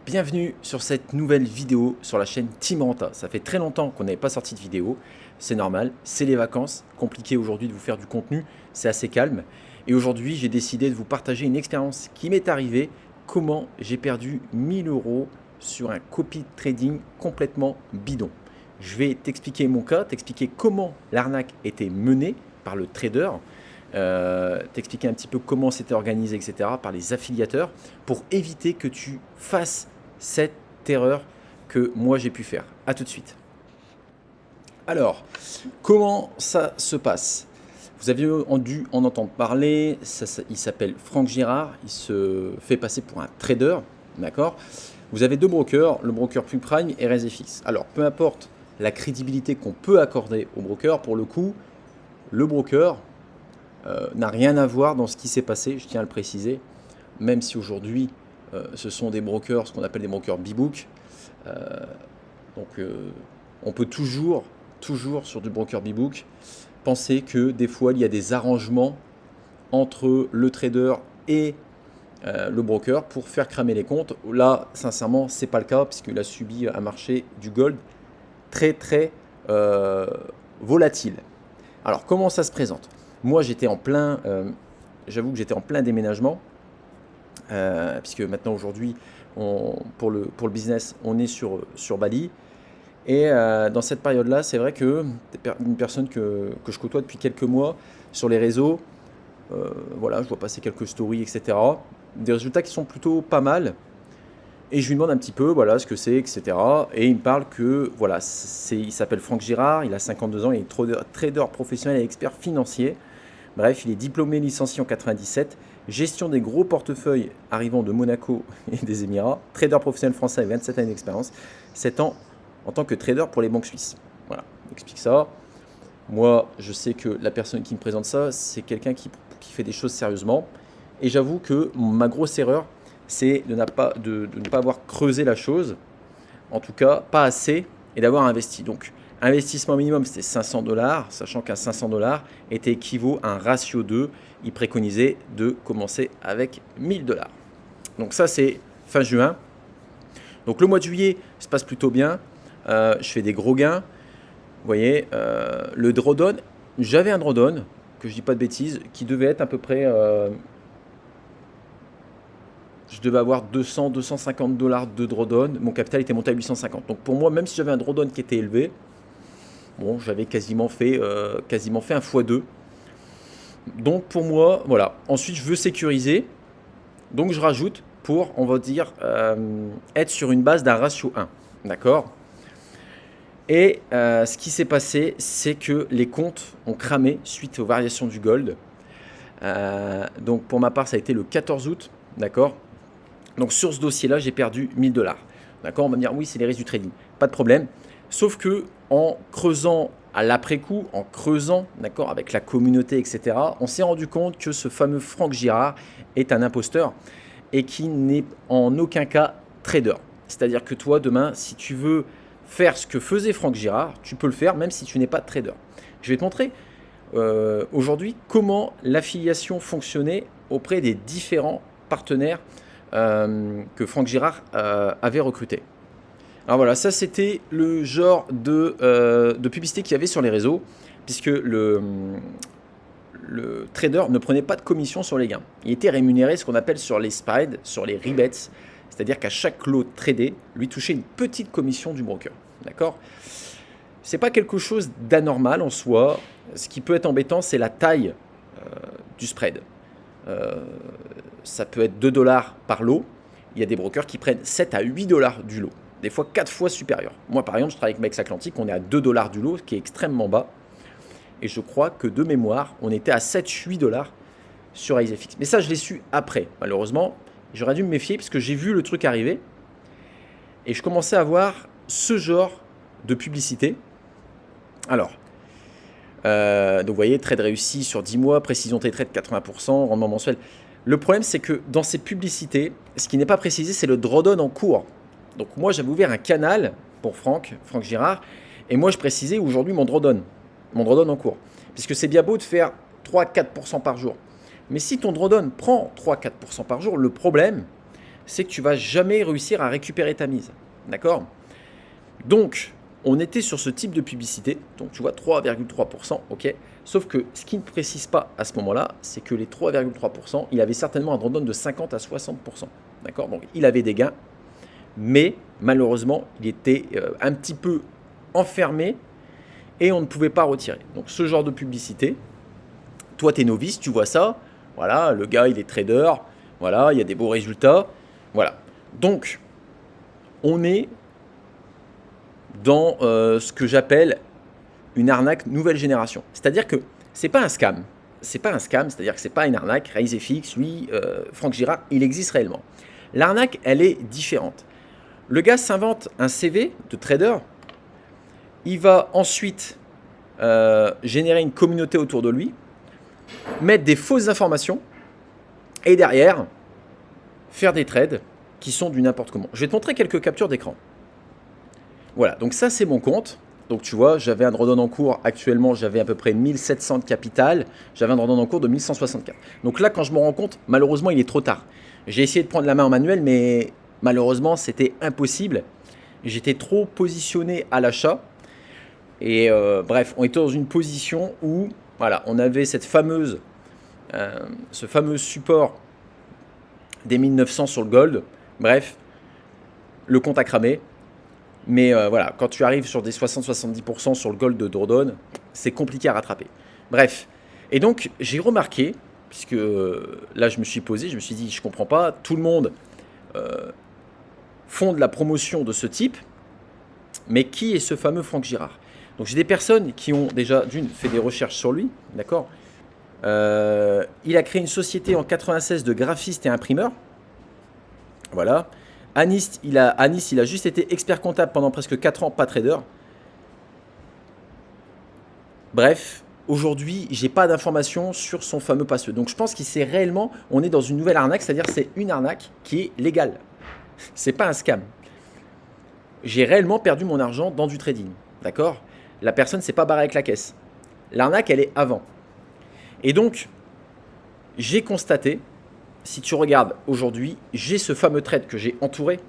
Bienvenue sur cette nouvelle vidéo sur la chaîne Team Renta. Ça fait très longtemps qu'on n'avait pas sorti de vidéo, c'est normal, c'est les vacances, compliqué aujourd'hui de vous faire du contenu, c'est assez calme. Et aujourd'hui j'ai décidé de vous partager une expérience qui m'est arrivée, comment j'ai perdu 1000 euros sur un copy trading complètement bidon. Je vais t'expliquer mon cas, t'expliquer comment l'arnaque était menée par le trader, t'expliquer un petit peu comment c'était organisé, etc., par les affiliateurs, pour éviter que tu fasses cette erreur que moi j'ai pu faire. A tout de suite. Alors, comment ça se passe? Vous avez dû en entendre parler, il s'appelle Franck Girard, il se fait passer pour un trader, d'accord? Vous avez deux brokers, le broker Plus Prime et RSFX. Alors, peu importe la crédibilité qu'on peut accorder au broker, pour le coup, le broker n'a rien à voir dans ce qui s'est passé, je tiens à le préciser, même si aujourd'hui ce sont des brokers, ce qu'on appelle des brokers B-Book. On peut toujours sur du broker B-Book penser que des fois il y a des arrangements entre le trader et le broker pour faire cramer les comptes. Là, sincèrement, c'est pas le cas puisqu'il a subi un marché du gold très volatile. Alors, comment ça se présente? Moi, j'étais en plein, j'avoue que j'étais en plein déménagement, puisque maintenant aujourd'hui, pour le business, on est sur Bali. Et dans cette période-là, c'est vrai que une personne que je côtoie depuis quelques mois sur les réseaux, voilà, je vois passer quelques stories, etc. Des résultats qui sont plutôt pas mal. Et je lui demande un petit peu voilà, ce que c'est, etc. Et il me parle que voilà, il s'appelle Franck Girard, il a 52 ans, il est trader professionnel et expert financier. Bref, il est diplômé licencié en 97, gestion des gros portefeuilles arrivant de Monaco et des Émirats, trader professionnel français avec 27 années d'expérience, 7 ans en tant que trader pour les banques suisses. Voilà, il explique ça. Moi, je sais que la personne qui me présente ça, c'est quelqu'un qui fait des choses sérieusement. Et j'avoue que ma grosse erreur, c'est de ne pas avoir creusé la chose, en tout cas pas assez, et d'avoir investi. Donc, investissement minimum, c'était 500 $, sachant qu'un 500 $ équivaut à un ratio 2. Il préconisait de commencer avec 1000 $. Donc ça, c'est fin juin. Donc le mois de juillet se passe plutôt bien. Je fais des gros gains. Vous voyez, le drawdown, j'avais un drawdown, que je dis pas de bêtises, qui devait être à peu près... je devais avoir 200-250 $ de drawdown. Mon capital était monté à 850. Donc pour moi, même si j'avais un drawdown qui était élevé, bon, j'avais quasiment fait un x2. Donc pour moi, voilà. Ensuite, je veux sécuriser. Donc je rajoute pour, on va dire, être sur une base d'un ratio 1. D'accord? Et ce qui s'est passé, c'est que les comptes ont cramé suite aux variations du gold. Donc pour ma part, ça a été le 14 août. D'accord? Donc sur ce dossier-là, j'ai perdu 1000 $. D'accord? On va me dire, oui, c'est les risques du trading. Pas de problème. Sauf que en creusant à l'après-coup, en creusant, d'accord, avec la communauté, etc., on s'est rendu compte que ce fameux Franck Girard est un imposteur et qui n'est en aucun cas trader. C'est-à-dire que toi, demain, si tu veux faire ce que faisait Franck Girard, tu peux le faire même si tu n'es pas trader. Je vais te montrer aujourd'hui comment l'affiliation fonctionnait auprès des différents partenaires que Franck Girard avait recruté. Alors voilà, ça c'était le genre de publicité qu'il y avait sur les réseaux, puisque le trader ne prenait pas de commission sur les gains. Il était rémunéré ce qu'on appelle sur les spreads, sur les rebates, c'est-à-dire qu'à chaque lot tradé, lui touchait une petite commission du broker. D'accord ? C'est pas quelque chose d'anormal en soi. Ce qui peut être embêtant, c'est la taille du spread. Ça peut être 2 $ par lot. Il y a des brokers qui prennent 7 à 8 $ du lot. Des fois 4 fois supérieur. Moi, par exemple, je travaille avec Max Atlantic, on est à 2 $ du lot, ce qui est extrêmement bas. Et je crois que de mémoire, on était à 7-8 $ sur ISFX. Mais ça, je l'ai su après. Malheureusement, j'aurais dû me méfier parce que j'ai vu le truc arriver. Et je commençais à voir ce genre de publicité. Alors, donc vous voyez, trade réussi sur 10 mois, précision T-Trade 80%, rendement mensuel. Le problème, c'est que dans ces publicités, ce qui n'est pas précisé, c'est le drawdown en cours. Donc moi, j'avais ouvert un canal pour Franck Girard, et moi, je précisais aujourd'hui mon drawdown en cours. Puisque c'est bien beau de faire 3-4% par jour. Mais si ton drawdown prend 3-4% par jour, le problème, c'est que tu vas jamais réussir à récupérer ta mise. D'accord? Donc, on était sur ce type de publicité. Donc, tu vois, 3,3%, ok. Sauf que ce qui ne précise pas à ce moment-là, c'est que les 3,3%, il avait certainement un drawdown de 50 à 60%. D'accord? Donc, il avait des gains, mais malheureusement, il était un petit peu enfermé et on ne pouvait pas retirer. Donc, ce genre de publicité, toi, tu es novice, tu vois ça. Voilà, le gars, il est trader. Voilà, il y a des beaux résultats. Voilà. Donc, on est dans ce que j'appelle une arnaque nouvelle génération. C'est-à-dire que c'est pas un scam. C'est pas un scam, c'est-à-dire que c'est pas une arnaque. RaiseFX, lui, Franck Girard, il existe réellement. L'arnaque, elle est différente. Le gars s'invente un CV de trader. Il va ensuite générer une communauté autour de lui, mettre des fausses informations et derrière, faire des trades qui sont du n'importe comment. Je vais te montrer quelques captures d'écran. Voilà, donc ça c'est mon compte. Donc tu vois, j'avais un drawdown en cours, actuellement j'avais à peu près 1700 de capital, j'avais un drawdown en cours de 1164. Donc là quand je me rends compte, malheureusement il est trop tard. J'ai essayé de prendre la main en manuel, mais malheureusement c'était impossible. J'étais trop positionné à l'achat. Et bref, on était dans une position où voilà, on avait ce fameux support des 1900 sur le gold. Bref, le compte a cramé. Mais voilà, quand tu arrives sur des 60-70% sur le gold de drawdown, c'est compliqué à rattraper. Bref, et donc j'ai remarqué, puisque là je me suis posé, je me suis dit, je comprends pas, tout le monde font de la promotion de ce type, mais qui est ce fameux Franck Girard? Donc j'ai des personnes qui ont déjà d'une fait des recherches sur lui, d'accord. Il a créé une société en 96 de graphiste et imprimeur, voilà. À Nice, il a juste été expert comptable pendant presque 4 ans, pas trader. Bref, aujourd'hui, j'ai pas d'informations sur son fameux passeux. Donc je pense qu'il s'est réellement, on est dans une nouvelle arnaque, c'est-à-dire c'est une arnaque qui est légale. C'est pas un scam. J'ai réellement perdu mon argent dans du trading, d'accord? La personne s'est pas barrée avec la caisse. L'arnaque, elle est avant. Et donc, j'ai constaté, si tu regardes aujourd'hui, j'ai ce fameux trade que j'ai entouré.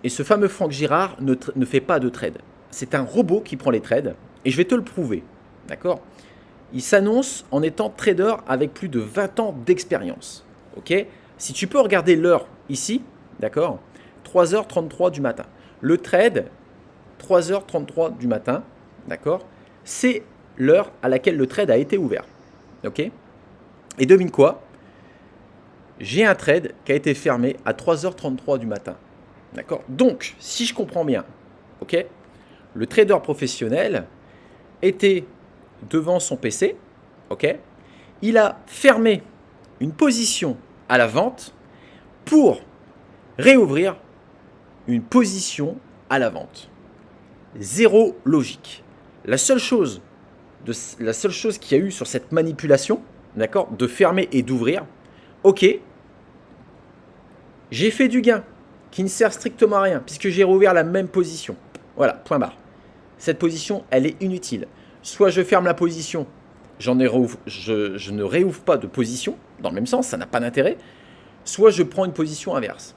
Et ce fameux Franck Girard ne fait pas de trade. C'est un robot qui prend les trades. Et je vais te le prouver. D'accord? Il s'annonce en étant trader avec plus de 20 ans d'expérience. Ok? Si tu peux regarder l'heure ici, d'accord? 3h33 du matin. Le trade, 3h33 du matin, d'accord? C'est l'heure à laquelle le trade a été ouvert. Ok? Et devine quoi? J'ai un trade qui a été fermé à 3h33 du matin. D'accord? Donc, si je comprends bien, ok, le trader professionnel était devant son PC, ok, il a fermé une position à la vente pour réouvrir une position à la vente. Zéro logique. La seule chose qu'il y a eu sur cette manipulation, d'accord, de fermer et d'ouvrir, ok, j'ai fait du gain qui ne sert strictement à rien puisque j'ai rouvert la même position. Voilà, point barre. Cette position, elle est inutile. Soit je ferme la position, je ne réouvre pas de position, dans le même sens, ça n'a pas d'intérêt. Soit je prends une position inverse.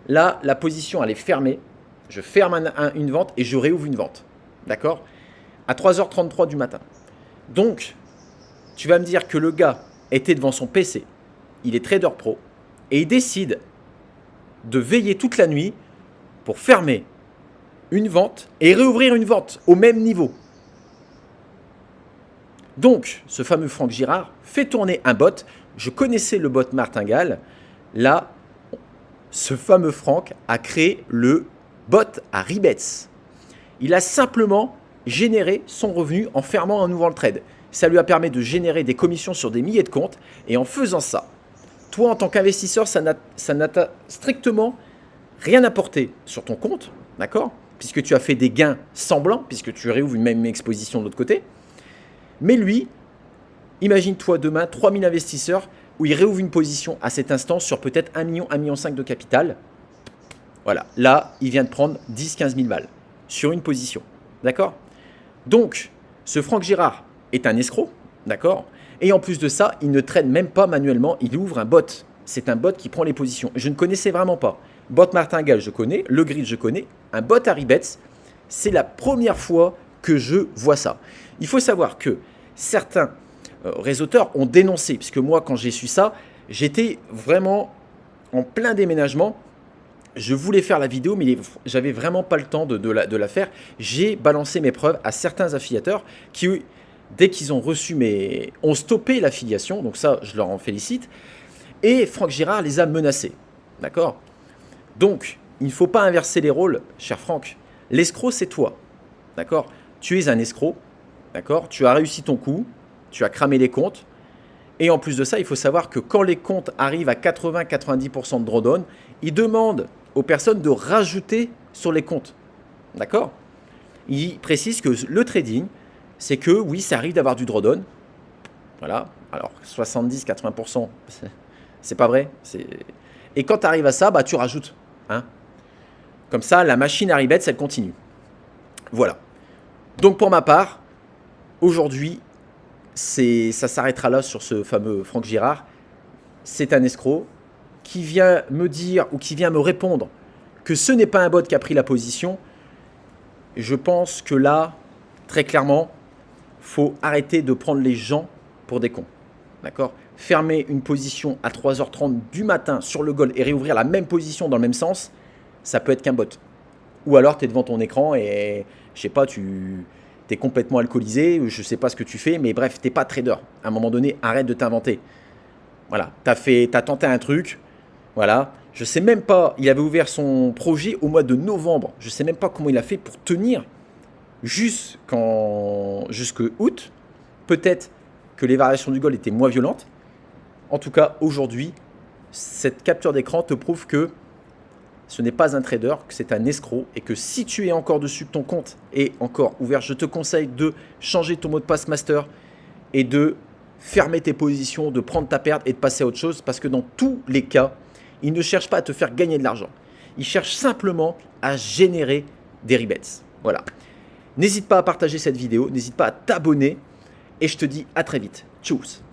Là, la position, elle est fermée. Je ferme une vente et je réouvre une vente. D'accord? À 3h33 du matin. Donc, tu vas me dire que le gars était devant son PC, il est trader pro, et il décide de veiller toute la nuit pour fermer une vente et réouvrir une vente au même niveau. Donc, ce fameux Franck Girard fait tourner un bot. Je connaissais le bot Martingale. Là, ce fameux Franck a créé le bot à Ribets. Il a simplement généré son revenu en fermant en ouvrant le trade. Ça lui a permis de générer des commissions sur des milliers de comptes. Et en faisant ça, toi, en tant qu'investisseur, ça n'a strictement rien apporté sur ton compte, d'accord? Puisque tu as fait des gains semblants, puisque tu réouvres une même exposition de l'autre côté. Mais lui, imagine-toi demain 3000 investisseurs où il réouvre une position à cet instant sur peut-être 1 million, 1,5 million de capital. Voilà, là, il vient de prendre 10-15 000 balles sur une position, d'accord? Donc, ce Franck Girard est un escroc, d'accord? Et en plus de ça, il ne traîne même pas manuellement, il ouvre un bot. c'est un bot qui prend les positions. Je ne connaissais vraiment pas. Bot martingale, je connais. Le grid, je connais. Un bot Haribets, c'est la première fois que je vois ça. Il faut savoir que certains réseauteurs ont dénoncé, puisque moi, quand j'ai su ça, j'étais vraiment en plein déménagement. Je voulais faire la vidéo, mais j'avais vraiment pas le temps de la faire. J'ai balancé mes preuves à certains affiliateurs qui, dès qu'ils ont reçu ont stoppé l'affiliation. Donc ça, je leur en félicite. Et Franck Girard les a menacés. D'accord? Donc, il ne faut pas inverser les rôles, cher Franck. L'escroc, c'est toi. D'accord? Tu es un escroc. D'accord? Tu as réussi ton coup. Tu as cramé les comptes. Et en plus de ça, il faut savoir que quand les comptes arrivent à 80-90% de drawdown, ils demandent aux personnes de rajouter sur les comptes. D'accord? Ils précisent que le trading, c'est que oui, ça arrive d'avoir du drawdown. Voilà. Alors, 70-80%, c'est pas vrai. Et quand tu arrives à ça, bah, tu rajoutes. Hein? Comme ça, la machine Haribets, elle continue. Voilà. Donc, pour ma part, aujourd'hui, ça s'arrêtera là sur ce fameux Franck Girard. C'est un escroc qui vient me dire ou qui vient me répondre que ce n'est pas un bot qui a pris la position. Je pense que là, très clairement, faut arrêter de prendre les gens pour des cons. D'accord? Fermer une position à 3h30 du matin sur le gold et réouvrir la même position dans le même sens, ça peut être qu'un bot. Ou alors tu es devant ton écran et je sais pas, tu es complètement alcoolisé, je sais pas ce que tu fais, mais bref, tu n'es pas trader. À un moment donné, arrête de t'inventer. Voilà, tu as tenté un truc, voilà. Je sais même pas, il avait ouvert son projet au mois de novembre. Je sais même pas comment il a fait pour tenir jusqu'à août. Peut-être que les variations du gold étaient moins violentes. En tout cas, aujourd'hui, cette capture d'écran te prouve que ce n'est pas un trader, que c'est un escroc et que si tu es encore dessus, que ton compte est encore ouvert, je te conseille de changer ton mot de passe master et de fermer tes positions, de prendre ta perte et de passer à autre chose parce que dans tous les cas, ils ne cherchent pas à te faire gagner de l'argent. Ils cherchent simplement à générer des rebates. Voilà. N'hésite pas à partager cette vidéo, n'hésite pas à t'abonner et je te dis à très vite. Tchuss.